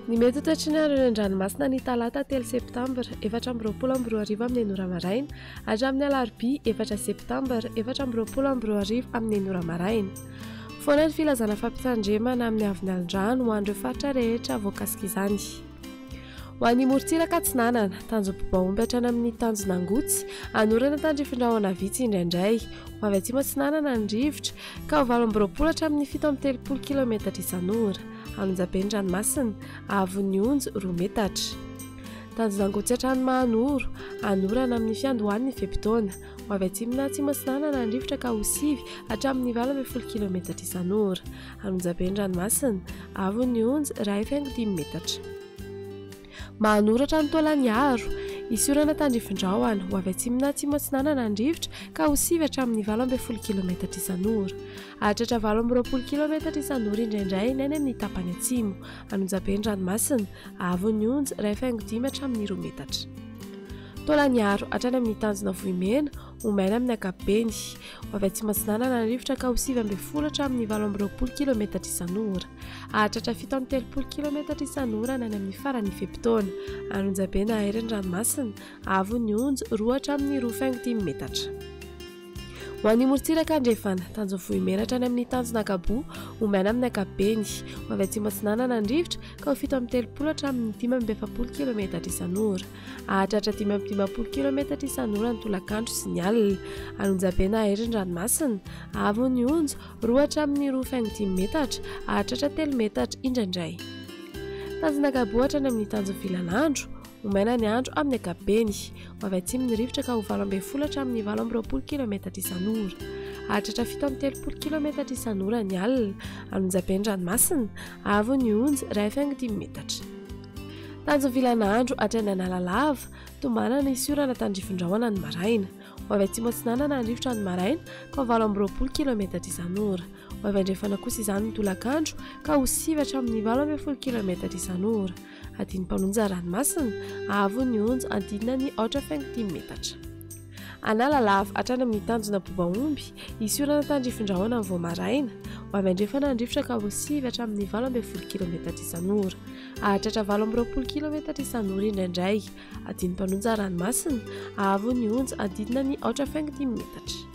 Ny mety toetry ny andro eny an-dranomasina ny talata 3 septambra 2024 amin'ny 9 maraina hatramin'ny alarobia 4 septambra 2024 amin'ny 9 maraina. Foana ny filazana fampitandremana amin'ny avin'alin-drano ho an'ireo faritra rehetra voakasika izany. Ho an'ny morontsiraka Atsinanana, Tanjom-Bobaomby hatrany amin'ny Tanjonangotsy, anorana tandrifin-drahona vitsy indraindray. Ho avy atsimo Atsinanana ny rivotra ka ho 8 hatramin'ny 7 km isan'ora. Anonjaben'ny ranomasina, Avon'ny Onjo 2 metatra. Tanjonangotsy hatrany Mahanoro, anorana amin'ny fiandohan'ny fe-potoana. Ho avy atsimona atsimo Atsinanana ny rivotra ka ho 9 hatramin'ny 18 km isan'ora. Anonjaben'ny ranomasina, Avon'ny Onjo 2,5 metatra. Mahanoratra ny Taolagnaro, isorana tandrifin-drahona. Ho avy atsimona atsimo Atsinanana ny rivotra ka ho 9 hatramin'ny 18 km isan'ora. Hahatratra 20 km isan'ora indraindray ny any amin'ny tapany atsimo. Anonjaben'ny ranomasina, Avon'ny Onjo 2,5 hatramin'ny 2 metatra. Taolagnaro hatrany amin'ny Tanjona Vohimena, Omaina amin'ny ankapobeny. Ho avy atsimo Atsinanana ny rivotra ka ho 9 hatramin'ny 18 km isan'ora. Hahatratra 17 km isan'ora ny any amin'ny faran'ny fe-potoana. Anonjaben'ny ahirin'ny ranomasina, Avon'ny Onjo 2 hatramin'ny 2,5 metatra. Ho an'ny morontsiraka andrefana, Tanjona hatrany amin'ny Tanjonakaboa, Omaina amin'ny ankapobeny. Ho avy atsimo Atsinanana ny rivotra ka ho 17 hatramin'ny 17 km isan'ora. Hahatratra 18 km isan'ora ny tolakandro sy ny alina. Anonjaben'ny ahirin'ny ranomasina, Avon'ny Onjo 2 hatramin'ny 2,5 metatra, hahatratra 3 metatra indraindray. Tanjonakaboa hatrany amin'ny Tanjovilanandro, Omaina ny andro amin'ny ankapobeny. Ho avy atsimo ny rivotra ka ho 18 hatramin'ny 18 km isan'ora. Hahatratra 17 km isan'ora ny alina. Anonjaben'ny ranomasina, Avon'ny Onjo 2,5 metatra. Tanjovilanandro hatrany Analalava, Tombana isorana tandrifin-drahona ny maraina. Ho avy atsimo Atsinanana ny rivotra ny maraina ka ho 18 km isan'ora. Ho avy andrefana kosa izany ny tolakandro ka ho 9 hatramin'ny 18 km isan'ora. Adiny mpanonja ranomasina, Avon'ny Onjo adinina ny 8,5 metatra. Analalava hatrany amin'ny Tanjona Bobaomby, isorana tandrifin-drahona ny voamaraina. Ho avy andrefana ny rivotra ka ho 9 hatramin'ny 18 km isan'ora. Hahatratra 18 km isan'ora indraindray. Adiny mpanonja ranomasina, Avon'ny Onjo adinina ny 8,5 metatra.